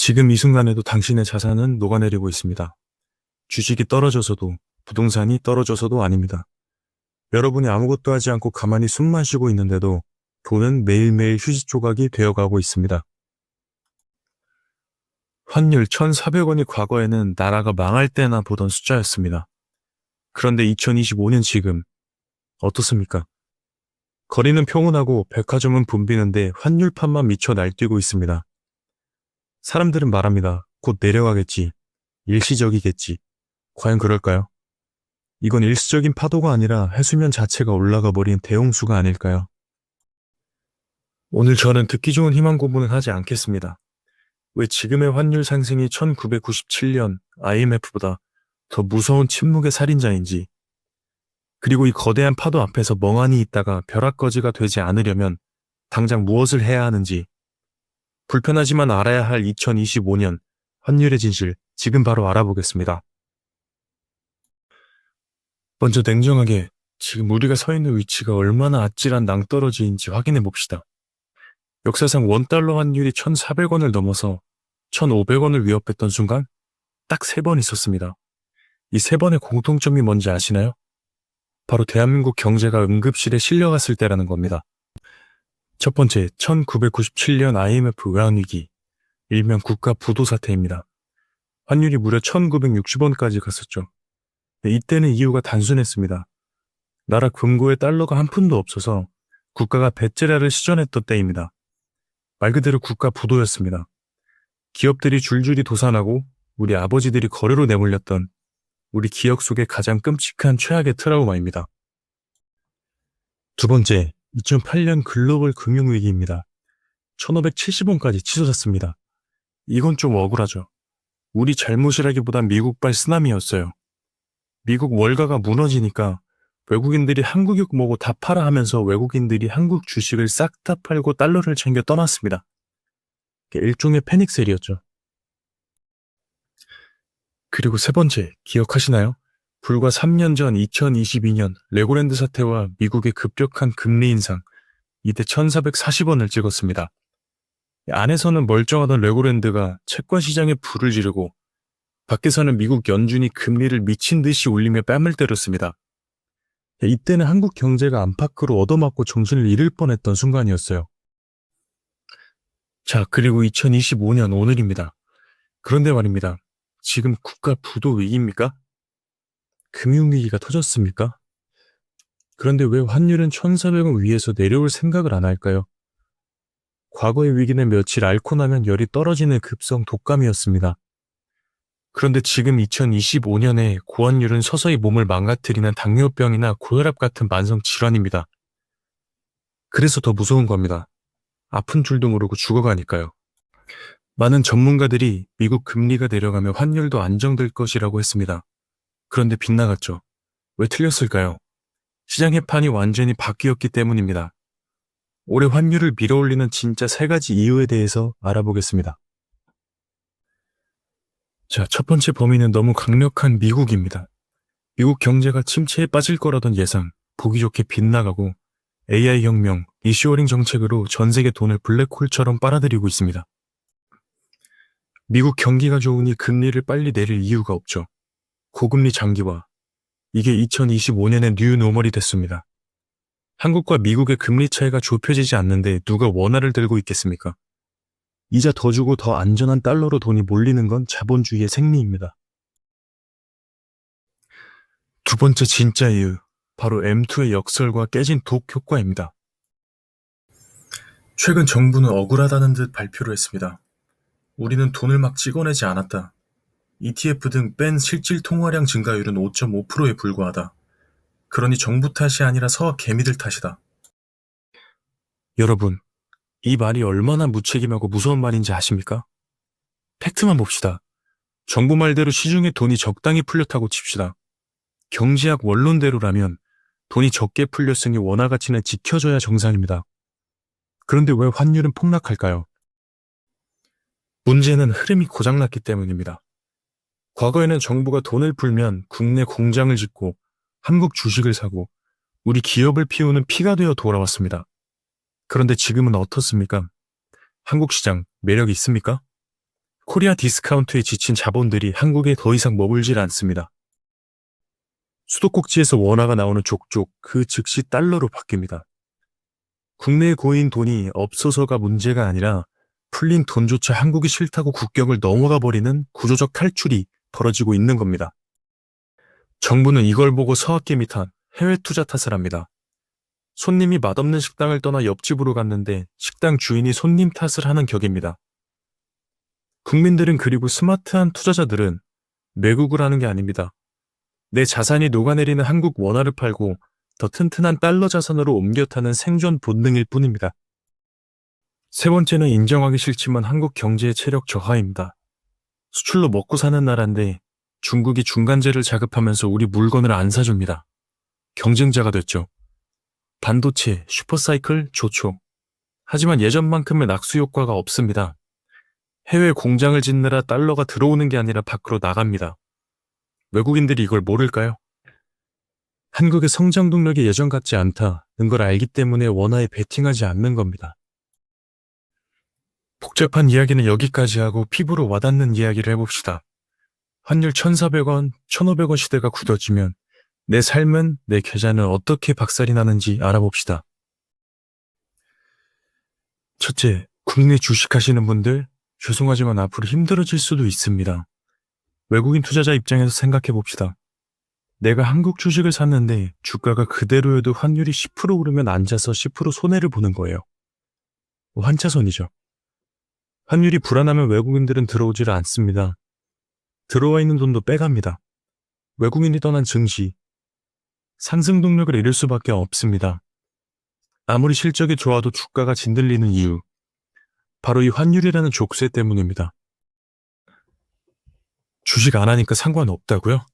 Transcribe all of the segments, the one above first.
지금 이 순간에도 당신의 자산은 녹아내리고 있습니다. 주식이 떨어져서도, 부동산이 떨어져서도 아닙니다. 여러분이 아무것도 하지 않고 가만히 숨만 쉬고 있는데도 돈은 매일매일 휴지 조각이 되어가고 있습니다. 환율 1,400원이 과거에는 나라가 망할 때나 보던 숫자였습니다. 그런데 2025년 지금 어떻습니까? 거리는 평온하고 백화점은 붐비는데 환율판만 미쳐 날뛰고 있습니다. 사람들은 말합니다. 곧 내려가겠지. 일시적이겠지. 과연 그럴까요? 이건 일시적인 파도가 아니라 해수면 자체가 올라가 버린 대홍수가 아닐까요? 오늘 저는 듣기 좋은 희망 고문은 하지 않겠습니다. 왜 지금의 환율 상승이 1997년 IMF보다 더 무서운 침묵의 살인자인지, 그리고 이 거대한 파도 앞에서 멍하니 있다가 벼락거지가 되지 않으려면 당장 무엇을 해야 하는지, 불편하지만 알아야 할 2025년 환율의 진실 지금 바로 알아보겠습니다. 먼저 냉정하게 지금 우리가 서 있는 위치가 얼마나 아찔한 낭떠러지인지 확인해 봅시다. 역사상 원달러 환율이 1,400원을 넘어서 1,500원을 위협했던 순간 딱 3번 있었습니다. 이 3번의 공통점이 뭔지 아시나요? 바로 대한민국 경제가 응급실에 실려갔을 때라는 겁니다. 첫 번째, 1997년 IMF 외환위기, 일명 국가 부도 사태입니다. 환율이 무려 1,960원까지 갔었죠. 이때는 이유가 단순했습니다. 나라 금고에 달러가 한 푼도 없어서 국가가 배째라를 시전했던 때입니다. 말 그대로 국가 부도였습니다. 기업들이 줄줄이 도산하고 우리 아버지들이 거래로 내몰렸던 우리 기억 속의 가장 끔찍한 최악의 트라우마입니다. 두 번째, 2008년 글로벌 금융위기입니다. 1,570원까지 치솟았습니다. 이건 좀 억울하죠. 우리 잘못이라기보단 미국발 쓰나미였어요. 미국 월가가 무너지니까 외국인들이 한국이 뭐고 다 팔아 하면서 외국인들이 한국 주식을 싹 다 팔고 달러를 챙겨 떠났습니다. 일종의 패닉셀이었죠. 그리고 세 번째, 기억하시나요? 불과 3년 전 2022년 레고랜드 사태와 미국의 급격한 금리 인상, 이때 1,440원을 찍었습니다. 안에서는 멀쩡하던 레고랜드가 채권 시장에 불을 지르고 밖에서는 미국 연준이 금리를 미친 듯이 올리며 뺨을 때렸습니다. 이때는 한국 경제가 안팎으로 얻어맞고 정신을 잃을 뻔했던 순간이었어요. 자, 그리고 2025년 오늘입니다. 그런데 말입니다. 지금 국가 부도 위기입니까? 금융위기가 터졌습니까? 그런데 왜 환율은 1,400원 위에서 내려올 생각을 안 할까요? 과거의 위기는 며칠 앓고 나면 열이 떨어지는 급성 독감이었습니다. 그런데 지금 2025년에 고환율은 서서히 몸을 망가뜨리는 당뇨병이나 고혈압 같은 만성 질환입니다. 그래서 더 무서운 겁니다. 아픈 줄도 모르고 죽어가니까요. 많은 전문가들이 미국 금리가 내려가면 환율도 안정될 것이라고 했습니다. 그런데 빗나갔죠. 왜 틀렸을까요? 시장의 판이 완전히 바뀌었기 때문입니다. 올해 환율을 밀어올리는 진짜 3가지 이유에 대해서 알아보겠습니다. 자, 첫 번째 범인은 너무 강력한 미국입니다. 미국 경제가 침체에 빠질 거라던 예상, 보기 좋게 빗나가고 AI 혁명, 리쇼어링 정책으로 전 세계 돈을 블랙홀처럼 빨아들이고 있습니다. 미국 경기가 좋으니 금리를 빨리 내릴 이유가 없죠. 고금리 장기화, 이게 2025년의 뉴 노멀이 됐습니다. 한국과 미국의 금리 차이가 좁혀지지 않는데 누가 원화를 들고 있겠습니까? 이자 더 주고 더 안전한 달러로 돈이 몰리는 건 자본주의의 생리입니다. 두 번째 진짜 이유, 바로 M2의 역설과 깨진 독 효과입니다. 최근 정부는 억울하다는 듯 발표를 했습니다. 우리는 돈을 막 찍어내지 않았다. ETF 등 뺀 실질 통화량 증가율은 5.5%에 불과하다. 그러니 정부 탓이 아니라 서학 개미들 탓이다. 여러분, 이 말이 얼마나 무책임하고 무서운 말인지 아십니까? 팩트만 봅시다. 정부 말대로 시중에 돈이 적당히 풀렸다고 칩시다. 경제학 원론대로라면 돈이 적게 풀렸으니 원화 가치는 지켜줘야 정상입니다. 그런데 왜 환율은 폭락할까요? 문제는 흐름이 고장났기 때문입니다. 과거에는 정부가 돈을 풀면 국내 공장을 짓고 한국 주식을 사고 우리 기업을 피우는 피가 되어 돌아왔습니다. 그런데 지금은 어떻습니까? 한국 시장 매력이 있습니까? 코리아 디스카운트에 지친 자본들이 한국에 더 이상 머물질 않습니다. 수도꼭지에서 원화가 나오는 족족 그 즉시 달러로 바뀝니다. 국내에 고인 돈이 없어서가 문제가 아니라 풀린 돈조차 한국이 싫다고 국경을 넘어가 버리는 구조적 탈출이 벌어지고 있는 겁니다. 정부는 이걸 보고 서학개미 탓, 해외 투자 탓을 합니다. 손님이 맛없는 식당을 떠나 옆집으로 갔는데 식당 주인이 손님 탓을 하는 격입니다. 국민들은 그리고 스마트한 투자자들은 매국을 하는 게 아닙니다. 내 자산이 녹아내리는 한국 원화를 팔고 더 튼튼한 달러 자산으로 옮겨 타는 생존 본능일 뿐입니다. 세 번째는 인정하기 싫지만 한국 경제의 체력 저하입니다. 수출로 먹고 사는 나라인데 중국이 중간재를 자급하면서 우리 물건을 안 사줍니다. 경쟁자가 됐죠. 반도체, 슈퍼사이클 좋죠. 하지만 예전만큼의 낙수 효과가 없습니다. 해외 공장을 짓느라 달러가 들어오는 게 아니라 밖으로 나갑니다. 외국인들이 이걸 모를까요? 한국의 성장 동력이 예전 같지 않다는 걸 알기 때문에 원화에 베팅하지 않는 겁니다. 복잡한 이야기는 여기까지 하고 피부로 와닿는 이야기를 해봅시다. 환율 1,400원, 1,500원 시대가 굳어지면 내 삶은, 내 계좌는 어떻게 박살이 나는지 알아봅시다. 첫째, 국내 주식하시는 분들, 죄송하지만 앞으로 힘들어질 수도 있습니다. 외국인 투자자 입장에서 생각해봅시다. 내가 한국 주식을 샀는데 주가가 그대로여도 환율이 10% 오르면 앉아서 10% 손해를 보는 거예요. 환차손이죠. 환율이 불안하면 외국인들은 들어오지를 않습니다. 들어와 있는 돈도 빼갑니다. 외국인이 떠난 증시, 상승 동력을 잃을 수밖에 없습니다. 아무리 실적이 좋아도 주가가 진들리는 이유, 바로 이 환율이라는 족쇄 때문입니다. 주식 안 하니까 상관없다고요?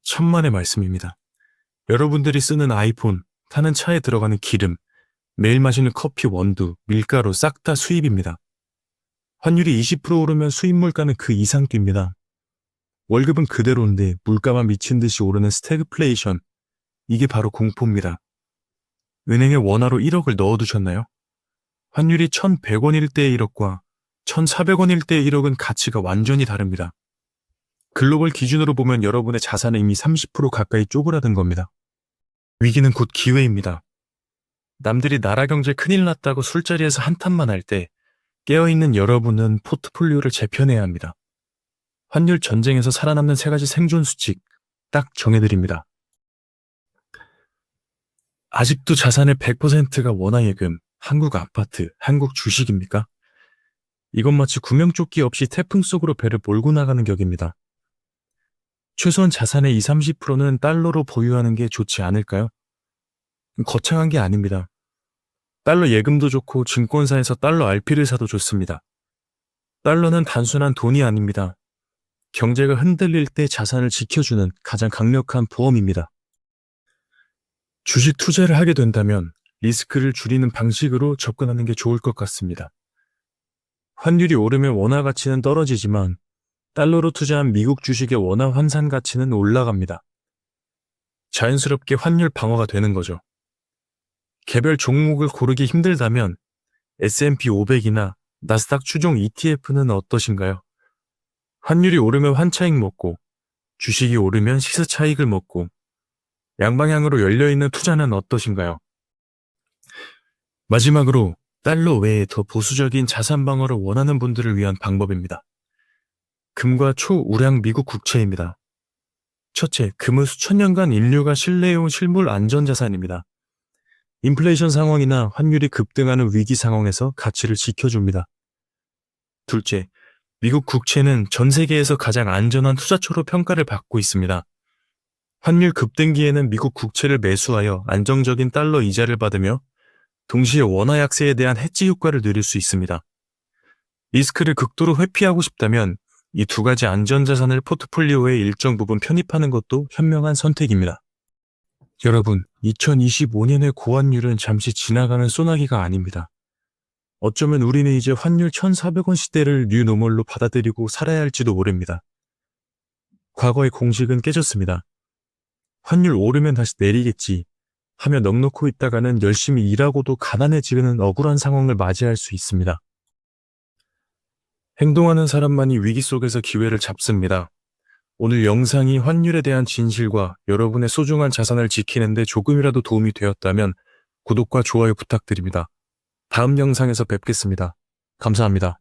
천만의 말씀입니다. 여러분들이 쓰는 아이폰, 타는 차에 들어가는 기름, 매일 마시는 커피 원두, 밀가루 싹 다 수입입니다. 환율이 20% 오르면 수입 물가는 그 이상 뜁니다. 월급은 그대로인데 물가만 미친 듯이 오르는 스태그플레이션, 이게 바로 공포입니다. 은행에 원화로 1억을 넣어두셨나요? 환율이 1,100원일 때의 1억과 1,400원일 때의 1억은 가치가 완전히 다릅니다. 글로벌 기준으로 보면 여러분의 자산은 이미 30% 가까이 쪼그라든 겁니다. 위기는 곧 기회입니다. 남들이 나라 경제 큰일 났다고 술자리에서 한탄만 할 때 깨어있는 여러분은 포트폴리오를 재편해야 합니다. 환율 전쟁에서 살아남는 3가지 생존 수칙 딱 정해드립니다. 아직도 자산의 100%가 원화예금, 한국 아파트, 한국 주식입니까? 이건 마치 구명조끼 없이 태풍 속으로 배를 몰고 나가는 격입니다. 최소한 자산의 20-30%는 달러로 보유하는 게 좋지 않을까요? 거창한 게 아닙니다. 달러 예금도 좋고 증권사에서 달러 RP를 사도 좋습니다. 달러는 단순한 돈이 아닙니다. 경제가 흔들릴 때 자산을 지켜주는 가장 강력한 보험입니다. 주식 투자를 하게 된다면 리스크를 줄이는 방식으로 접근하는 게 좋을 것 같습니다. 환율이 오르면 원화 가치는 떨어지지만 달러로 투자한 미국 주식의 원화 환산 가치는 올라갑니다. 자연스럽게 환율 방어가 되는 거죠. 개별 종목을 고르기 힘들다면 S&P 500이나 나스닥 추종 ETF는 어떠신가요? 환율이 오르면 환차익 먹고 주식이 오르면 시세 차익을 먹고 양방향으로 열려있는 투자는 어떠신가요? 마지막으로 달러 외에 더 보수적인 자산 방어를 원하는 분들을 위한 방법입니다. 금과 초우량 미국 국채입니다. 첫째, 금은 수천 년간 인류가 신뢰해온 실물 안전자산입니다. 인플레이션 상황이나 환율이 급등하는 위기 상황에서 가치를 지켜줍니다. 둘째, 미국 국채는 전 세계에서 가장 안전한 투자처로 평가를 받고 있습니다. 환율 급등기에는 미국 국채를 매수하여 안정적인 달러 이자를 받으며 동시에 원화 약세에 대한 해지 효과를 누릴 수 있습니다. 리스크를 극도로 회피하고 싶다면 이 2가지 안전자산을 포트폴리오에 일정 부분 편입하는 것도 현명한 선택입니다. 여러분, 2025년의 고환율은 잠시 지나가는 소나기가 아닙니다. 어쩌면 우리는 이제 환율 1,400원 시대를 뉴노멀로 받아들이고 살아야 할지도 모릅니다. 과거의 공식은 깨졌습니다. 환율 오르면 다시 내리겠지 하며 넋놓고 있다가는 열심히 일하고도 가난해지는 억울한 상황을 맞이할 수 있습니다. 행동하는 사람만이 위기 속에서 기회를 잡습니다. 오늘 영상이 환율에 대한 진실과 여러분의 소중한 자산을 지키는데 조금이라도 도움이 되었다면 구독과 좋아요 부탁드립니다. 다음 영상에서 뵙겠습니다. 감사합니다.